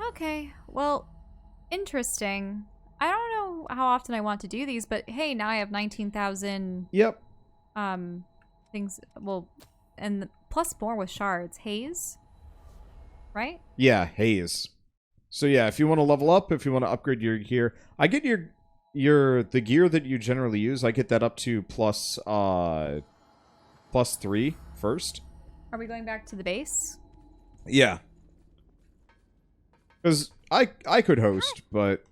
Okay, well, interesting. I don't know how often I want to do these, but hey, now I have 19,000 Yep. things. Well, and plus more with shards. Haze, right? Yeah, haze. So yeah, if you want to level up, if you want to upgrade your gear, I get the gear that you generally use, I get that up to plus 3 first. Are we going back to the base? Yeah. Because I could host, but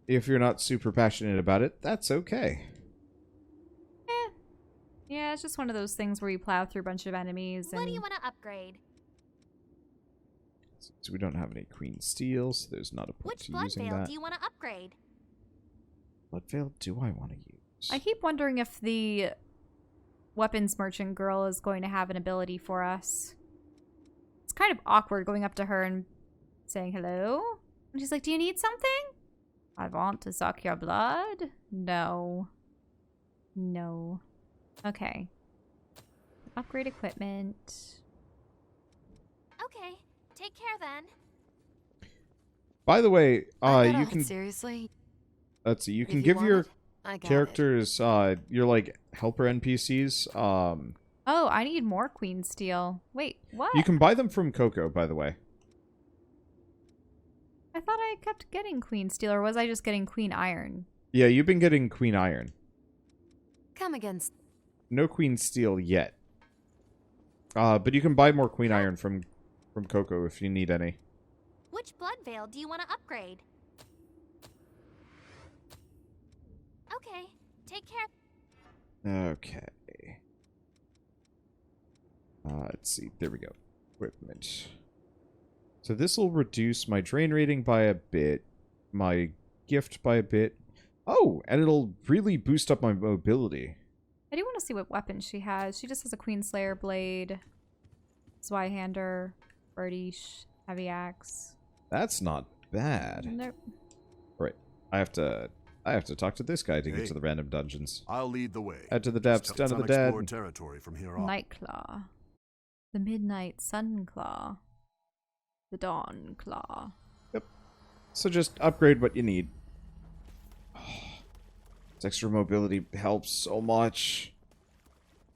if you're not super passionate about it, that's okay. Yeah, it's just one of those things where you plow through a bunch of enemies. And... What do you want to upgrade? So we don't have any Queen Steel, so there's not a point Which to blood using veil that. do you want to upgrade? What veil do I want to use? I keep wondering if the weapons merchant girl is going to have an ability for us. It's kind of awkward going up to her and saying hello. And she's like, do you need something? I want to suck your blood. No. No. Okay. Upgrade equipment. Okay, take care then. By the way, you can seriously. let's see, you can If give want your it, I got characters your like helper NPCs. Oh, I need more Queen Steel. Wait, what? You can buy them from Coco, by the way. I thought I kept getting Queen Steel, or was I just getting Queen Iron? Yeah, you've been getting Queen Iron. Come against. No Queen Steel yet. But you can buy more Queen Iron from Coco if you need any. Which blood veil do you want to upgrade? Okay, take care. Okay. Let's see. There we go. Equipment. So this will reduce my drain rating by a bit, my gift by a bit. Oh, and it'll really boost up my mobility. I do want to see what weapons she has. She just has a Queen Slayer blade, Zweihander, Birdish, heavy axe. That's not bad. Nope. Right. I have to talk to this guy to get to the random dungeons. I'll lead the way. Head to the depths, down to the dead. Unexplored territory from here on. Nightclaw. The Midnight Sunclaw. The Dawn Claw. Yep. So just upgrade what you need. This extra mobility helps so much.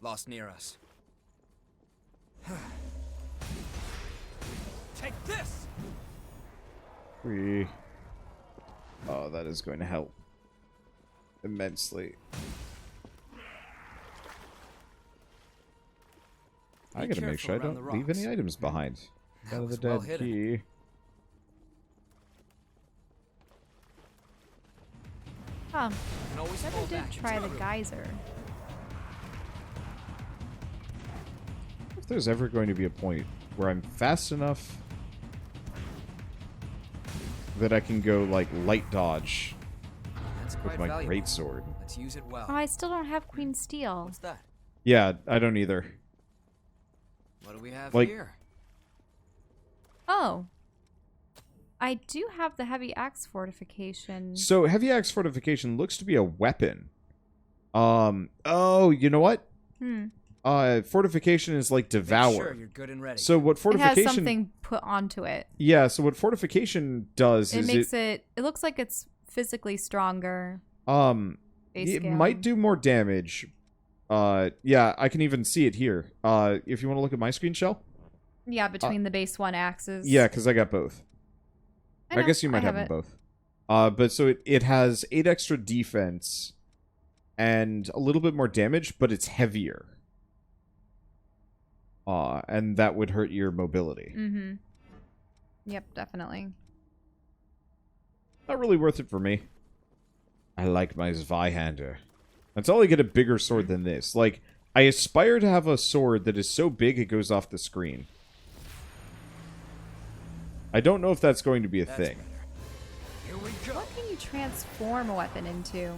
Lost near us. Take this! Free. Oh, that is going to help immensely. I gotta make sure I don't leave any items behind. Out of the dead key. Huh. Never did try the geyser. If there's ever going to be a point where I'm fast enough that I can go like light dodge with my greatsword. Let's use it well. Oh, I still don't have Queen Steel. What's that? Yeah, I don't either. What do we have Like- here? Oh. I do have the heavy axe fortification. So heavy axe fortification looks to be a weapon. Oh, you know what? Fortification is like devour. Make sure you're good and ready. So what It fortification? has something put onto it. Yeah. So what fortification does It is makes it looks like it's physically stronger. Base it scale. might do more damage. Yeah, I can even see it here. If you want to look at my screen shell. Yeah, between the base one axes. Yeah, because I got both. I guess you might have them it. both. But so it has 8 extra defense and a little bit more damage, but it's heavier. And that would hurt your mobility. Mm-hmm. Yep, definitely. Not really worth it for me. I like my Zweihander. Until I get a bigger sword than this. Like, I aspire to have a sword that is so big it goes off the screen. I don't know if that's going to be a thing. Here we go. What can you transform a weapon into?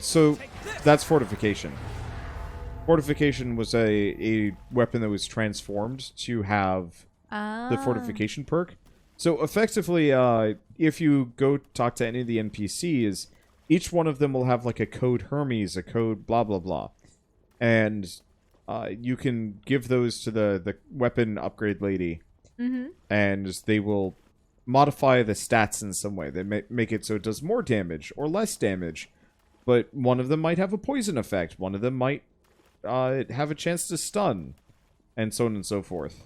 So that's fortification. Fortification was a weapon that was transformed to have the fortification perk. So effectively, if you go talk to any of the NPCs, each one of them will have like a code Hermes, a code blah blah blah. And you can give those to the weapon upgrade lady. And they will modify the stats in some way. They make it so it does more damage or less damage. But one of them might have a poison effect. One of them might have a chance to stun. And so on and so forth.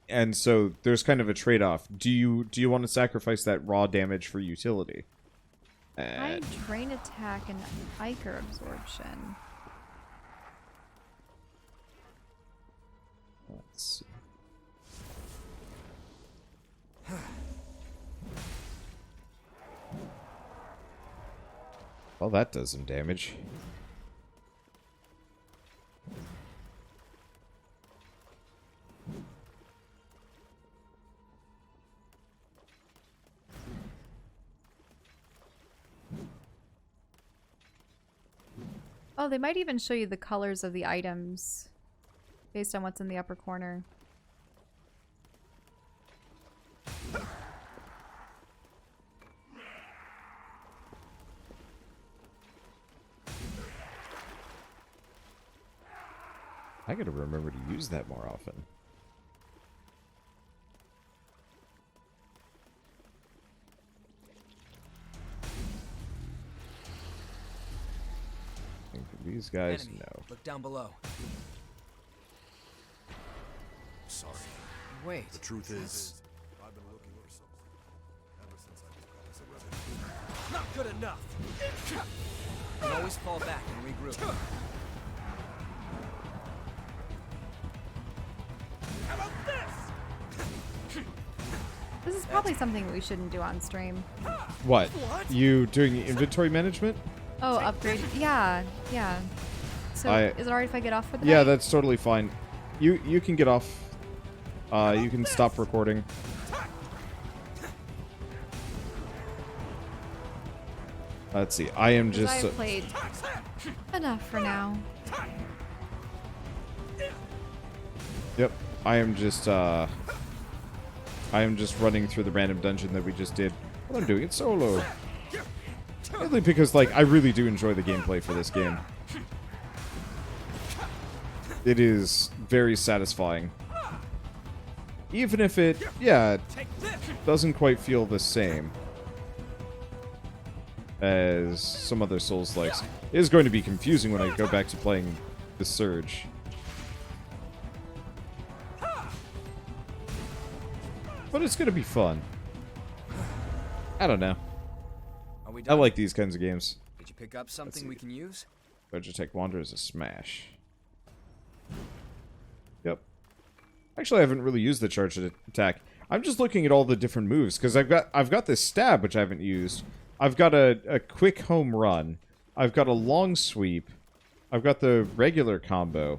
And so there's kind of a trade-off. Do you want to sacrifice that raw damage for utility? I drain attack and Ichor absorption. Let's see. Well, that does some damage. Oh, they might even show you the colors of the items based on what's in the upper corner. I gotta remember to use that more often. These guys, Enemy. no. Look down below. Sorry. Wait. The truth is, I've been looking for something ever since I took on as a revenant. Not good enough. You can always fall back and regroup. How about this? This is probably something we shouldn't do on stream. What? You doing inventory management? Oh, upgrade. Yeah, yeah. So, is it alright if I get off for the Yeah, night? that's totally fine. You can get off. You can stop recording. Let's see. I am just. I've played enough for now. Yep. I am just running through the random dungeon that we just did. But I'm doing it solo. Mainly because, like, I really do enjoy the gameplay for this game. It is very satisfying. Even if it, yeah, doesn't quite feel the same as some other Souls-likes. It is going to be confusing when I go back to playing the Surge. But it's going to be fun. I don't know. Are we I done? like these kinds of games. Did you pick up something we can use? Vegitech Wander is a smash. Yep. Actually, I haven't really used the charged attack. I'm just looking at all the different moves because I've got this stab which I haven't used. I've got a quick home run. I've got a long sweep. I've got the regular combo.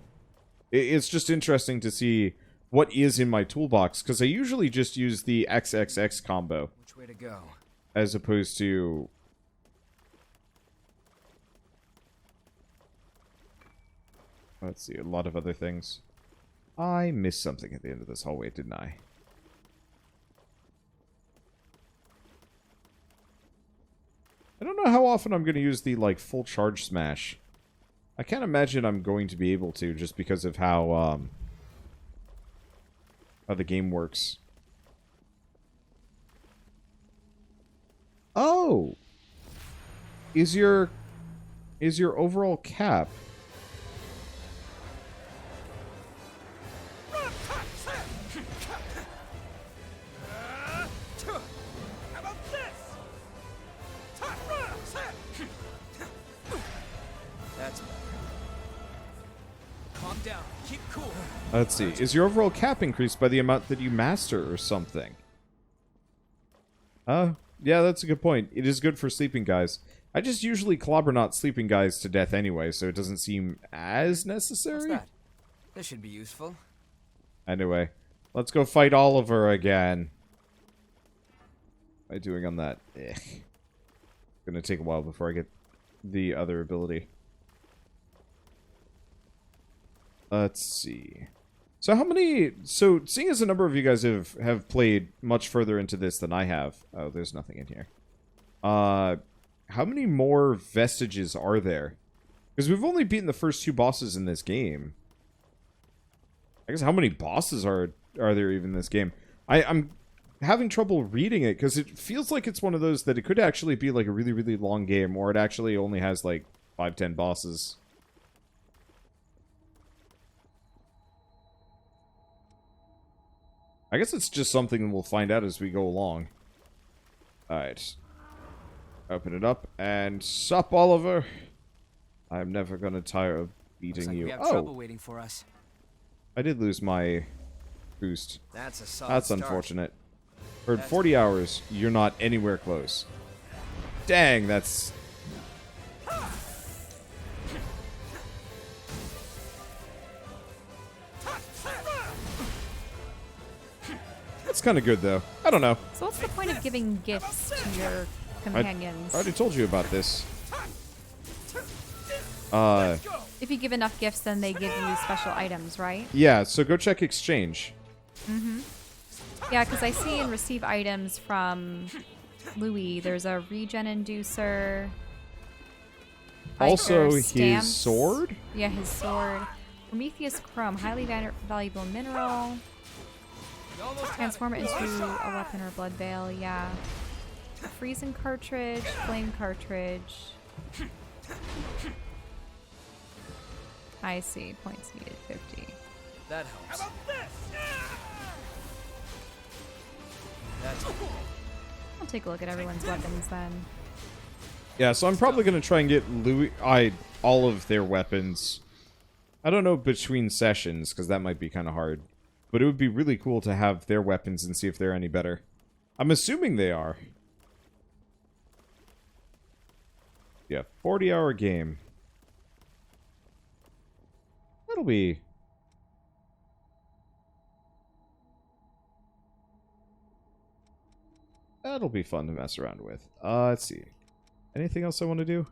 It's just interesting to see what is in my toolbox because I usually just use the XXX combo Which way to go? as opposed to. Let's see, a lot of other things. I missed something at the end of this hallway, didn't I? I don't know how often I'm going to use the, like, full charge smash. I can't imagine I'm going to be able to, just because of how the game works. Oh! Is your overall cap... That's better. Calm down. Keep cool. Let's see. Is your overall cap increased by the amount that you master or something? Yeah, that's a good point. It is good for sleeping guys. I just usually clobber not sleeping guys to death anyway, so it doesn't seem as necessary. What's that? This should be useful. Anyway, let's go fight Oliver again. What am I doing on that? Gonna take a while before I get the other ability. Let's see. So how many... So, seeing as a number of you guys have played much further into this than I have... Oh, there's nothing in here. How many more vestiges are there? Because we've only beaten the first two bosses in this game. I guess how many bosses are there even in this game? I'm having trouble reading it because it feels like it's one of those that it could actually be like a really, really long game, or it actually only has like 5-10 bosses. I guess it's just something we'll find out as we go along. Alright. Open it up, and sup, Oliver? I'm never gonna tire of beating Looks like you. we have Oh! trouble waiting for us. I did lose my boost. That's a solid That's start. unfortunate. For 40 hours, you're not anywhere close. Dang, that's... That's kind of good, though. I don't know. So what's the point of giving gifts to your companions? I already told you about this. If you give enough gifts, then they give you special items, right? Yeah, so go check exchange. Mm-hmm. Yeah, because I see and receive items from Louis. There's a regen inducer. Also, Viper his stamps. sword? Yeah, his sword. Prometheus Chrome, highly valuable mineral. Transform it into a weapon or blood veil, yeah. A freezing cartridge, flame cartridge. I see, points needed 50. That helps. That's I'll take a look at everyone's weapons then. Yeah, so I'm probably going to try and get all of their weapons. I don't know between sessions, because that might be kind of hard. But it would be really cool to have their weapons and see if they're any better. I'm assuming they are. Yeah, 40-hour game. That'll be... That'll be fun to mess around with. Let's see. Anything else I want to do?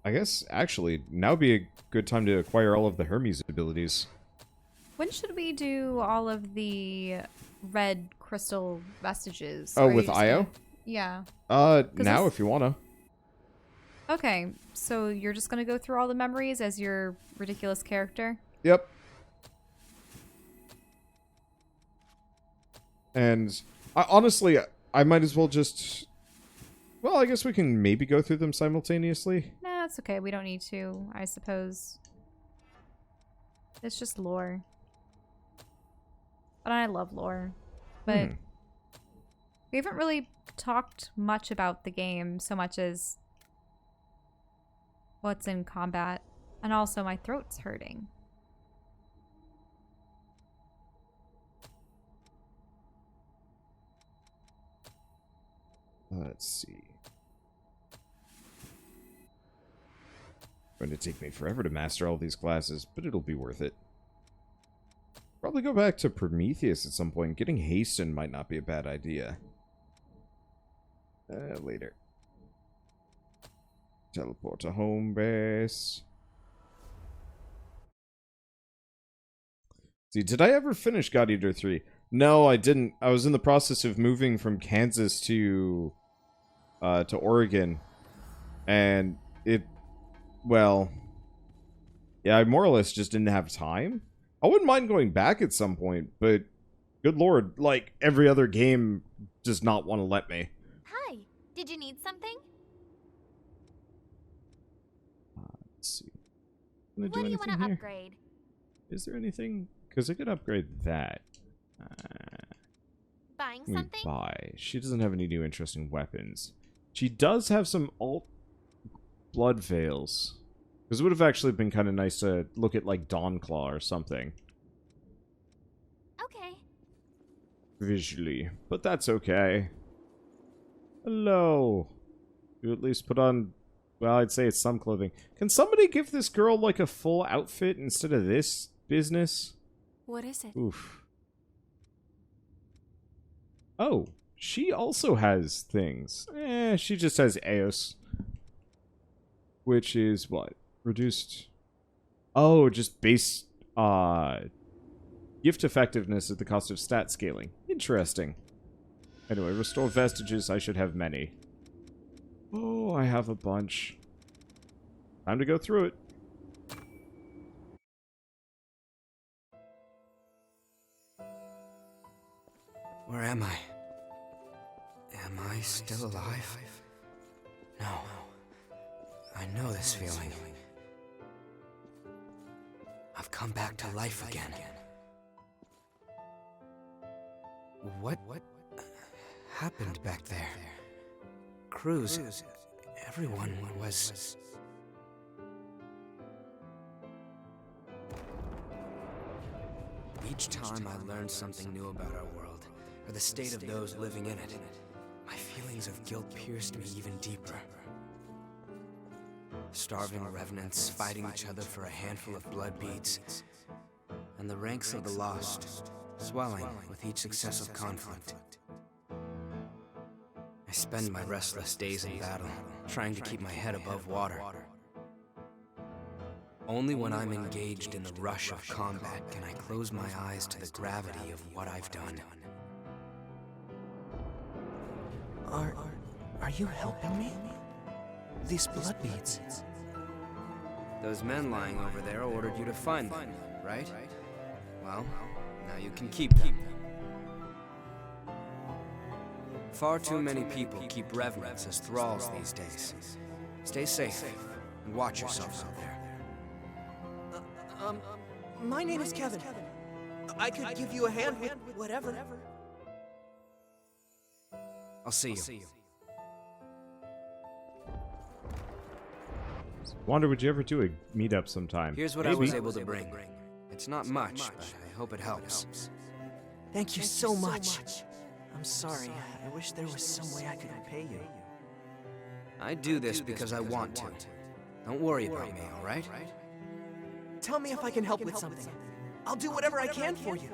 I guess, actually, now would be a good time to acquire all of the Hermes abilities. When should we do all of the red crystal vestiges? Oh, Are you with just Io? gonna- Yeah. Now if you wanna. Okay, so you're just gonna go through all the memories as your ridiculous character? Yep. And honestly, I might as well just... Well, I guess we can maybe go through them simultaneously. Nah, it's okay. We don't need to, I suppose. It's just lore. But I love lore. But we haven't really talked much about the game so much as what's in combat. And also my throat's hurting. Let's see. Going to take me forever to master all these classes, but it'll be worth it. Probably go back to Prometheus at some point. Getting hasten might not be a bad idea. Later. Teleport to home base. See, did I ever finish God Eater 3? No, I didn't. I was in the process of moving from Kansas to Oregon. And well, yeah, I more or less just didn't have time. I wouldn't mind going back at some point, but good lord, like, every other game does not want to let me. Hi, did you need something? Let's see. Can I What do you want to here? upgrade? Is there anything? Because I could upgrade that. Buying Let me something? buy. She doesn't have any new interesting weapons. She does have some alt blood veils. Because it would have actually been kind of nice to look at, like, Dawnclaw or something. Okay. Visually. But that's okay. Hello. You at least put on... Well, I'd say it's some clothing. Can somebody give this girl, like, a full outfit instead of this business? What is it? Oof. Oh, she also has things. She just has Eos. Which is what? Reduced... Oh, just base... Gift effectiveness at the cost of stat scaling. Interesting. Anyway, restore vestiges. I should have many. Oh, I have a bunch. Time to go through it. Where am I? Am I still alive? No. I know this feeling. I've come back to life again. What happened back there? Cruz, everyone was... Each time I learned something new about our world, or the state of those living in it, my feelings of guilt pierced me even deeper. Starving revenants fighting each other for a handful of blood beads, and the ranks of the lost swelling with each successive conflict. I spend my restless days in battle, trying to keep my head above water. Only when I'm engaged in the rush of combat can I close my eyes to the gravity of what I've done. Are you helping me? These blood beads. Those men lying over there ordered you to find them, right? Well, now you can keep them. Far too many people keep revenants as thralls these days. Stay safe and watch yourself out there. My name is Kevin. I could give you a hand with whatever. I'll see you. Wander, would you ever do a meetup sometime? Here's what I was able to bring. It's not much, but I hope it helps. Thank you so much. I'm sorry. I wish there was some way I could repay you. I do this because I want to. Don't worry about me, all right? Tell me if I can help with something. I'll do whatever I can for you.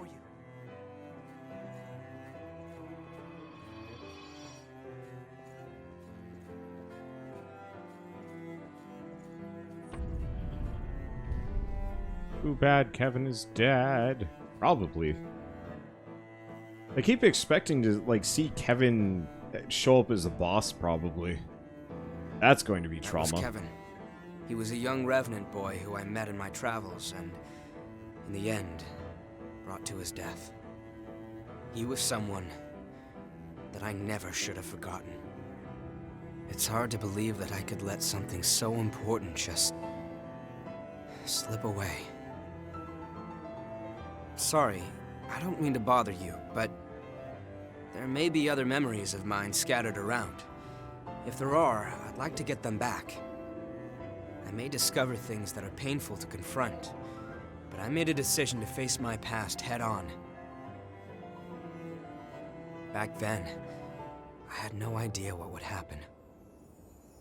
Too bad Kevin is dead. Probably. I keep expecting to, like, see Kevin show up as a boss, probably. That's going to be trauma. That was Kevin. He was a young revenant boy who I met in my travels, and in the end, brought to his death. He was someone that I never should have forgotten. It's hard to believe that I could let something so important just slip away. Sorry, I don't mean to bother you, but there may be other memories of mine scattered around. If there are, I'd like to get them back. I may discover things that are painful to confront, but I made a decision to face my past head-on. Back then, I had no idea what would happen.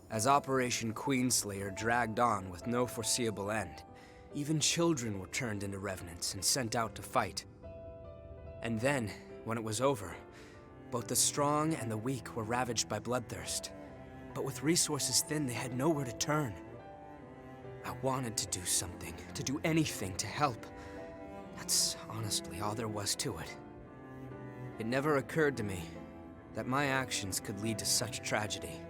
As Operation Queenslayer dragged on with no foreseeable end, even children were turned into revenants and sent out to fight. And then, when it was over, both the strong and the weak were ravaged by bloodthirst. But with resources thin, they had nowhere to turn. I wanted to do something, to do anything to help. That's honestly all there was to it. It never occurred to me that my actions could lead to such tragedy.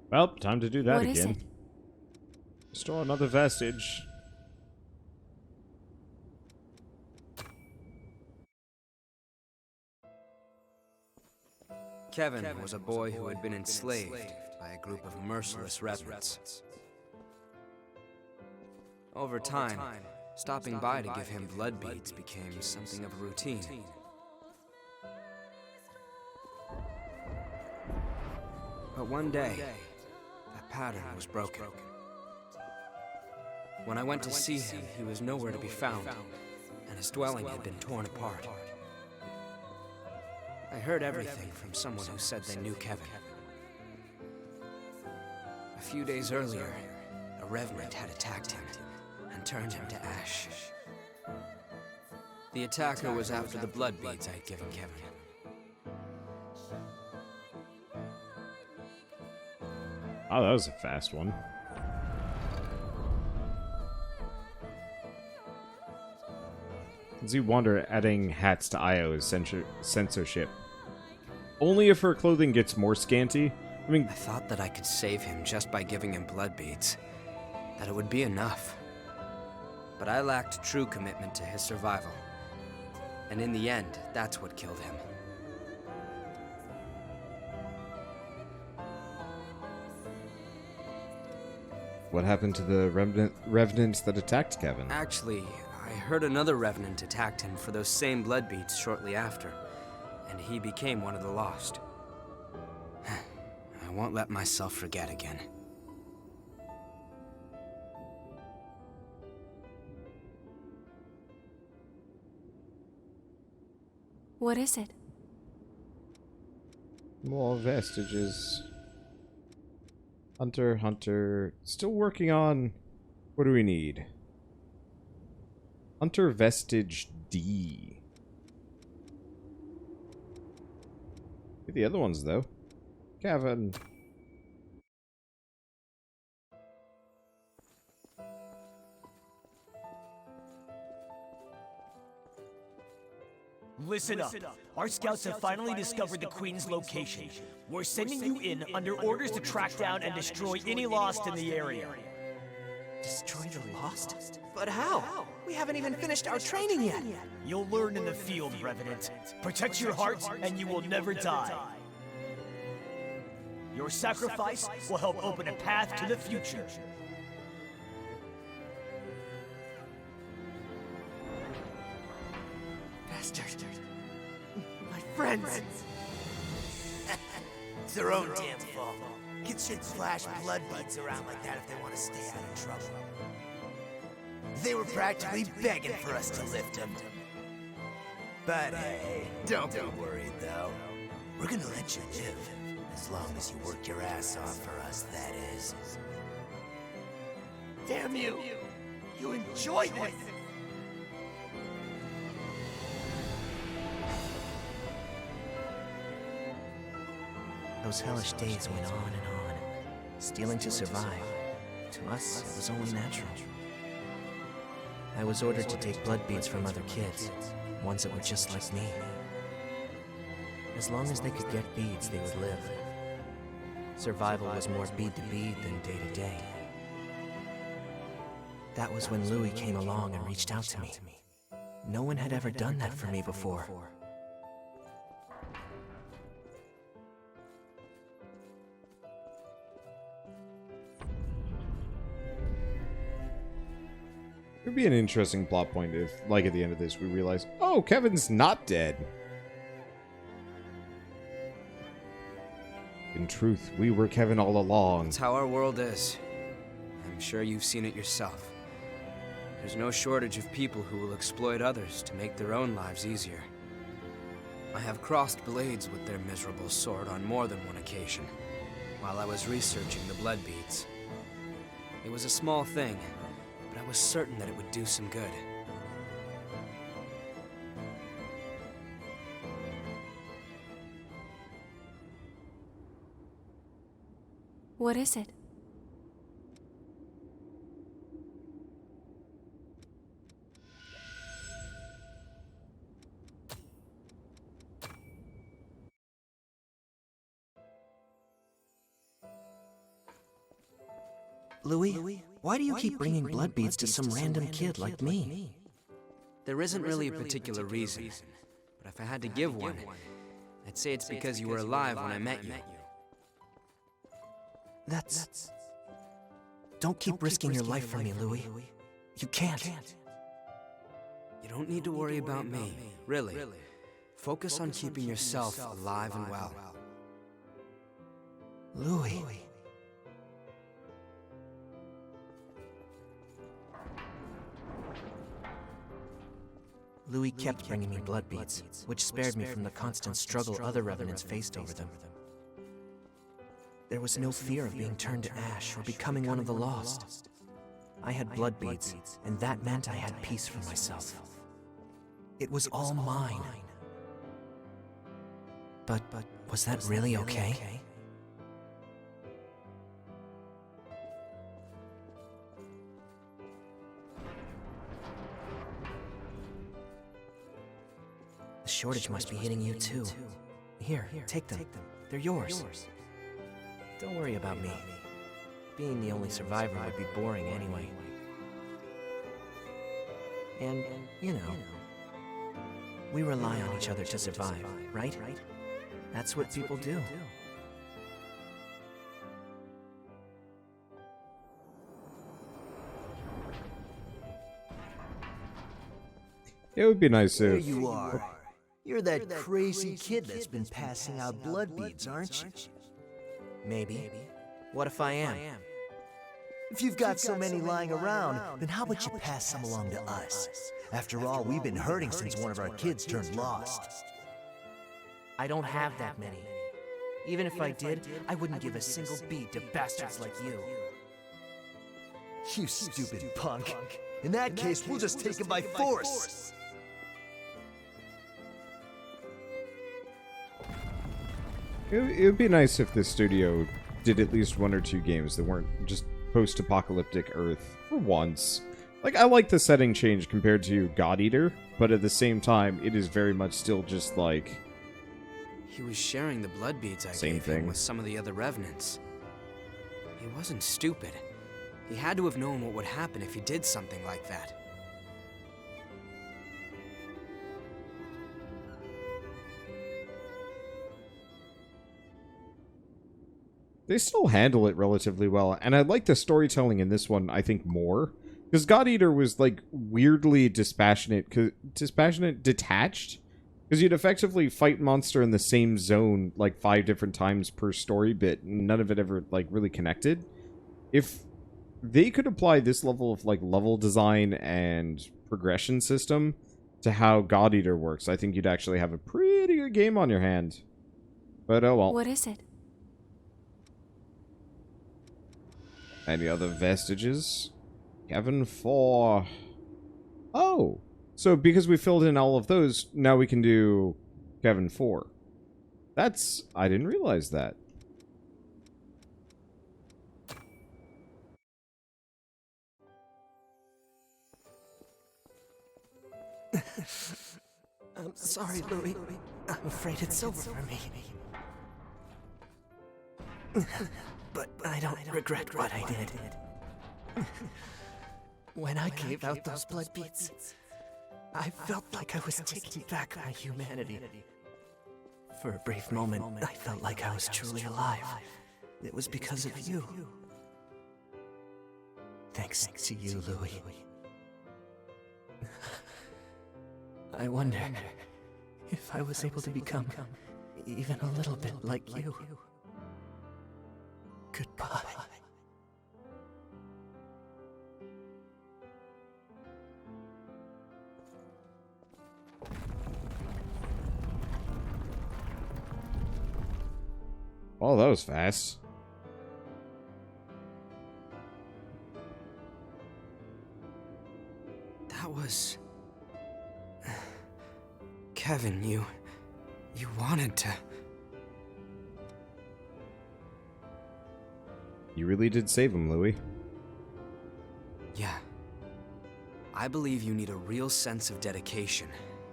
Well, time to do that What is again. it? Restore another vestige. Kevin was a boy who had been enslaved by a group of merciless revenants. Over time, stopping by to give him blood beads became something of a routine. But one day, that pattern was broken. When I went to see him, he was nowhere to be found, and his dwelling had been torn apart. I heard everything from someone who said they knew Kevin. A few days earlier, a revenant had attacked him and turned him to ash. The attacker was after the blood beads I'd given Kevin. Oh, that was a fast one. Z Wander adding hats to Io is censorship. Only if her clothing gets more scanty, I mean, I thought that I could save him just by giving him blood beads, that it would be enough. But I lacked true commitment to his survival. And in the end, that's what killed him. what happened to the revenants that attacked Kevin? Actually, I heard another revenant attacked him for those same blood beads shortly after, and he became one of the lost. I won't let myself forget again. What is it? More vestiges. Hunter. Still working on... What do we need? Hunter Vestige D. Get the other ones, though. Kevin. Listen up. Our scouts have finally discovered the Queen's location. We're sending you in under orders to track down and destroy any Lost in the area. Destroy the Lost? But how? We haven't even finished our training yet. You'll learn in the field, Revenant. Protect your hearts, and you will never die. Your sacrifice will help open a path to the future. Bastard. My friends. It's their own damn fault. Kids should flash blood beads around like that if they want to stay out of trouble. They were practically begging for us to lift them. But hey, don't be worried though. We're gonna let you live. As long as you work your ass off for us, that is. Damn you! You enjoy this! Those hellish days went on and on. Stealing to survive. To us, it was only natural. I was ordered to take blood beads from other kids, ones that were just like me. As long as they could get beads, they would live. Survival was more bead to bead than day to day. That was when Louis came along and reached out to me. No one had ever done that for me before. It would be an interesting plot point if, like, at the end of this, we realize, oh, Kevin's not dead. In truth, we were Kevin all along. That's how our world is. I'm sure you've seen it yourself. There's no shortage of people who will exploit others to make their own lives easier. I have crossed blades with their miserable sort on more than one occasion, while I was researching the blood beads. It was a small thing, but I was certain that it would do some good. What is it? Louis, why do you keep bringing blood beads to some random kid like me? There isn't really a particular reason, but if I had to give one, I'd say it's because you were alive when I met you. That's... Don't keep risking your life for me, Louis. You can't. You don't need to worry about me, really. Focus on keeping yourself alive and well. Louis. Louis kept bringing me blood beads, which spared me from the constant struggle other revenants faced over them. There was no fear of being turned to ash or becoming one of the lost. I had blood beads, and that meant I had peace for myself. It was all mine. But was that really okay? The shortage must be hitting you too. Here, take them. They're yours. Don't worry about me. Being the only survivor would be boring anyway. And, you know, we rely on each other to survive, right? That's what people do. It would be nice There if... you are. You're that crazy kid that's been passing out blood beads, aren't you? Maybe. What if I am? If you've got so many lying around, then how about you pass some along to us? After all, we've been hurting since one of our kids turned lost. I don't have that many. Even if I did, I wouldn't give a single bead to bastards like you. You stupid punk. In that case, we'll just take him by force. It would be nice if this studio did at least 1 or 2 games that weren't just post-apocalyptic Earth for once. Like, I like the setting change compared to God Eater, but at the same time, it is very much still just like... He was sharing the blood beads I gave him with some of the other revenants. He wasn't stupid. He had to have known what would happen if he did something like that. They still handle it relatively well, and I like the storytelling in this one, I think, more. Because God Eater was, like, weirdly detached. Because you'd effectively fight monster in the same zone, like, 5 different times per story bit, and none of it ever, like, really connected. If they could apply this level of, like, level design and progression system to how God Eater works, I think you'd actually have a pretty good game on your hand. But oh well. What is it? Any other vestiges? Kevin 4. Oh! So because we filled in all of those, now we can do Kevin 4. That's... I didn't realize that. I'm sorry, Louis. I'm afraid it's over for me. But I don't regret what I did. When I gave out those blood beads, I felt like I was taking back my humanity. For a brief moment, I felt like I was truly alive. It was because of you. Thanks to you, Louis. I wonder if I was able to become even a little bit like you. Goodbye. Oh, that was fast. That was... Kevin, you wanted to... You really did save him, Louis. Yeah. I believe you need a real sense of dedication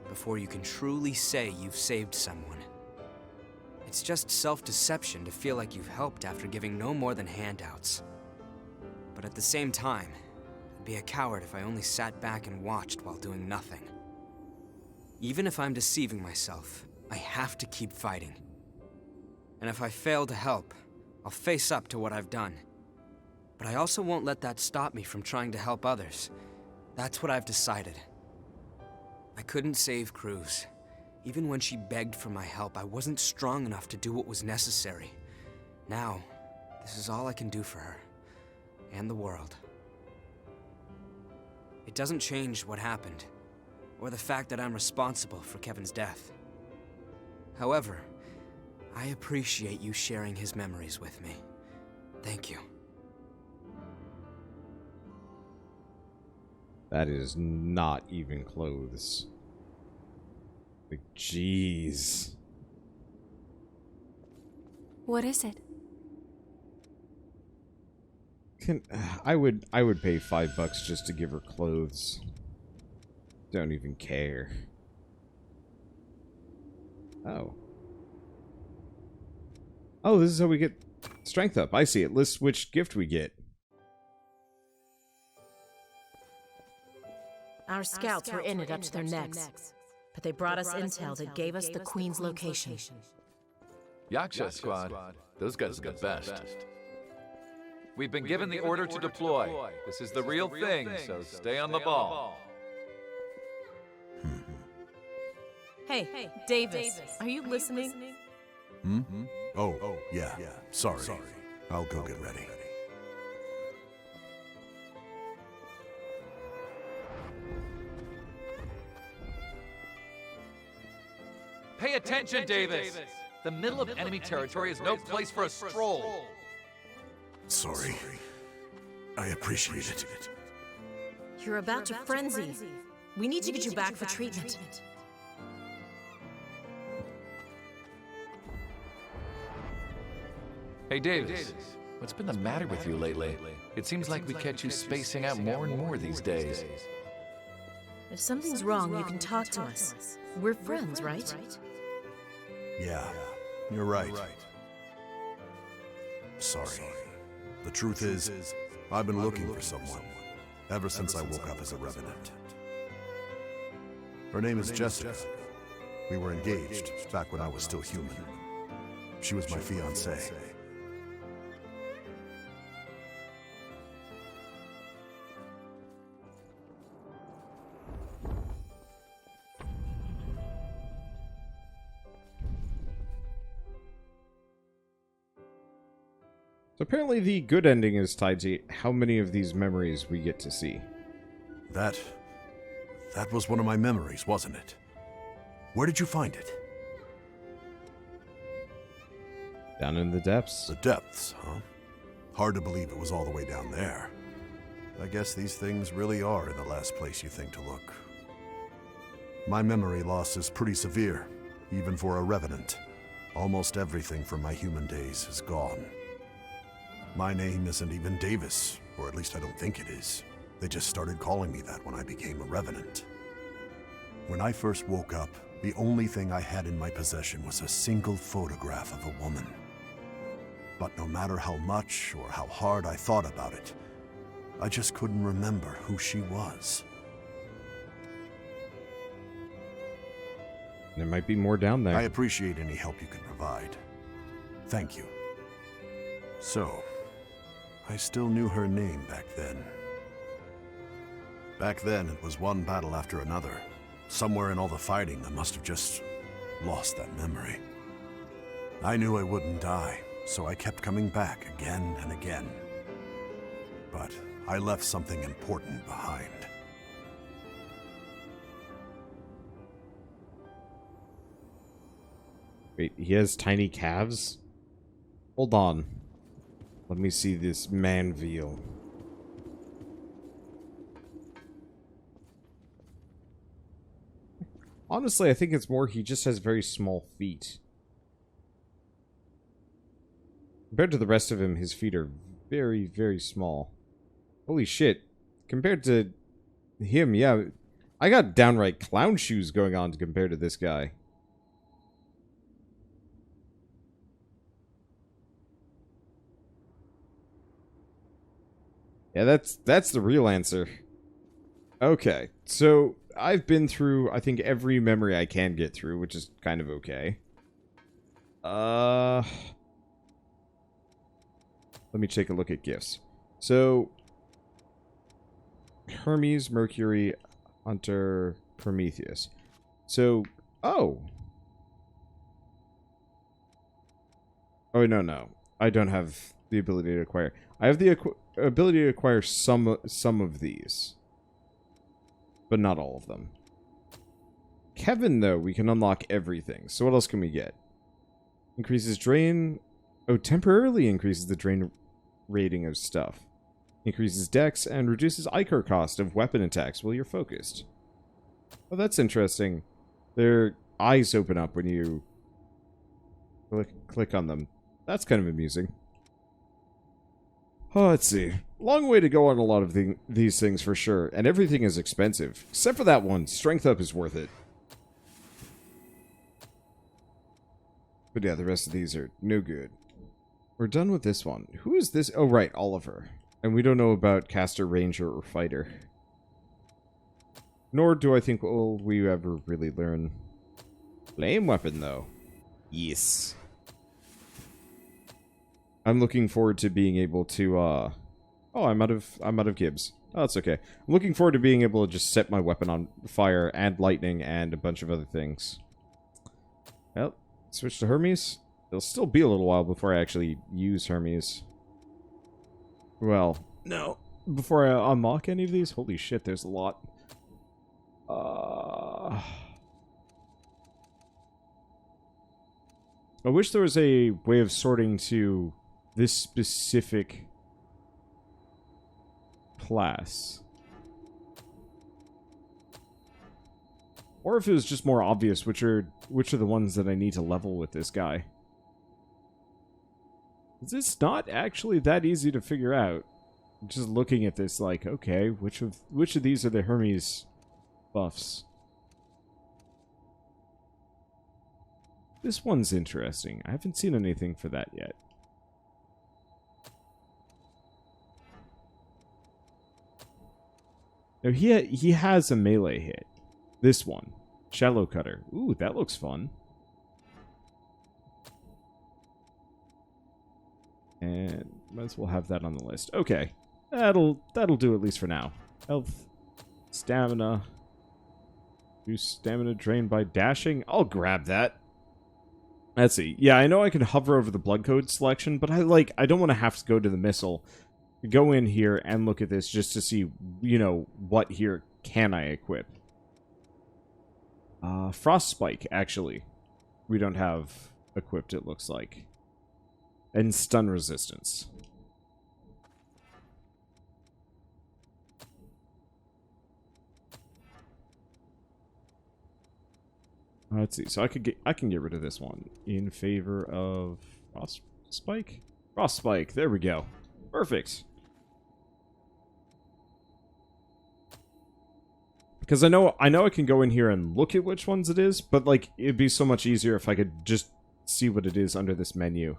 before you can truly say you've saved someone. It's just self-deception to feel like you've helped after giving no more than handouts. But at the same time, I'd be a coward if I only sat back and watched while doing nothing. Even if I'm deceiving myself, I have to keep fighting. And if I fail to help, I'll face up to what I've done. But I also won't let that stop me from trying to help others. That's what I've decided. I couldn't save Cruz. Even when she begged for my help, I wasn't strong enough to do what was necessary. Now, this is all I can do for her. And the world. It doesn't change what happened, or the fact that I'm responsible for Kevin's death. However, I appreciate you sharing his memories with me. Thank you. That is not even clothes. Like, jeez. What is it? I would pay $5 just to give her clothes. Don't even care. Oh. Oh, this is how we get... Strength up. I see it. Lists which gift we get. Our scouts were in it up to their necks, but they brought us intel that gave us the Queen's location. Yaksha squad. Those guys are the best. We've been given the order to deploy. This is the real thing, so stay on the ball. Hey, Davis, are you listening? Oh, yeah. Sorry. I'll go get ready. Pay attention, Davis! The middle of enemy territory is no place for a stroll. Sorry. I appreciate it. You're about to frenzy. We need to get you back for treatment. Hey, Davis. What's been the matter with you lately? It seems like we catch you spacing out more and more these days. If something's wrong, you can talk to us. We're friends, right? Yeah, you're right. Sorry. The truth is, I've been looking for someone ever since I woke up as a revenant. Her name is Jessica. We were engaged back when I was still human. She was my fiancée. So apparently the good ending is tied to how many of these memories we get to see. That was one of my memories, wasn't it? Where did you find it? Down in the depths. The depths, huh? Hard to believe it was all the way down there. I guess these things really are in the last place you think to look. My memory loss is pretty severe, even for a revenant. Almost everything from my human days is gone. My name isn't even Davis, or at least I don't think it is. They just started calling me that when I became a revenant. When I first woke up, the only thing I had in my possession was a single photograph of a woman. But no matter how much or how hard I thought about it, I just couldn't remember who she was. There might be more down there. I appreciate any help you can provide. Thank you. So, I still knew her name back then. Back then, it was one battle after another. Somewhere in all the fighting, I must have just lost that memory. I knew I wouldn't die, so I kept coming back again and again. But I left something important behind. Wait, he has tiny calves? Hold on. Let me see this man veal. Honestly, I think it's more he just has very small feet. Compared to the rest of him, his feet are very, very small. Holy shit. Compared to him, yeah. I got downright clown shoes going on compared to this guy. Yeah, that's the real answer. Okay, so I've been through, I think, every memory I can get through, which is kind of okay. Let me take a look at gifts. So, Hermes, Mercury, Hunter, Prometheus. So, oh. Oh, no. I don't have the ability to acquire. I have the ability to acquire some of these. But not all of them. Kevin, though, we can unlock everything. So what else can we get? Increases drain... Oh, temporarily increases the drain rating of stuff. Increases dex and reduces Ichor cost of weapon attacks while you're focused. Oh, that's interesting. Their eyes open up when you click on them. That's kind of amusing. Oh, let's see. Long way to go on a lot of these things for sure, and everything is expensive. Except for that one. Strength up is worth it. But yeah, the rest of these are no good. We're done with this one. Who is this? Oh, right, Oliver. And we don't know about caster, ranger, or fighter. Nor do I think will we ever really learn flame weapon, though. Yes. I'm looking forward to being able to, Oh, I'm out of Gibbs. Oh, that's okay. I'm looking forward to being able to just set my weapon on fire and lightning and a bunch of other things. Well, switch to Hermes. It'll still be a little while before I actually use Hermes. Well, no. Before I unlock any of these? Holy shit, there's a lot. I wish there was a way of sorting to this specific class. Or if it was just more obvious which are the ones that I need to level with this guy. It's not actually that easy to figure out. Just looking at this like, okay, which of these are the Hermes buffs? This one's interesting. I haven't seen anything for that yet. Now, he has a melee hit. This one. Shallow Cutter. Ooh, that looks fun. And might as well have that on the list. Okay. That'll do at least for now. Health. Stamina. Do stamina drained by dashing? I'll grab that. Let's see. Yeah, I know I can hover over the blood code selection, but I don't want to have to go to the missile. Go in here and look at this just to see, you know, what here can I equip. Frost Spike, actually. We don't have equipped, it looks like. And Stun Resistance. Let's see. So I can get rid of this one in favor of Frost Spike. Frost Spike. There we go. Perfect. Because I know I can go in here and look at which ones it is, but like it'd be so much easier if I could just see what it is under this menu.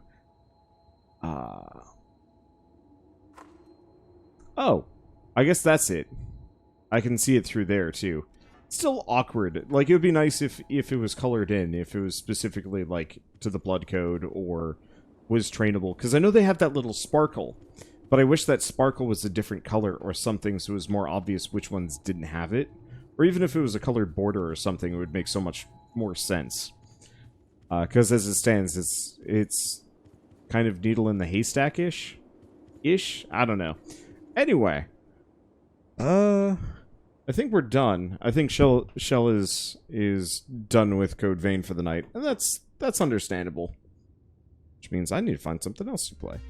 Oh, I guess that's it. I can see it through there too. Still awkward. Like, it would be nice if it was colored in, if it was specifically, like, to the blood code or was trainable. Because I know they have that little sparkle, but I wish that sparkle was a different color or something so it was more obvious which ones didn't have it. Or even if it was a colored border or something, it would make so much more sense. Because as it stands, it's kind of needle in the haystack-ish? I don't know. Anyway. I think we're done. I think Shell is done with Code Vein for the night, and that's understandable. Which means I need to find something else to play.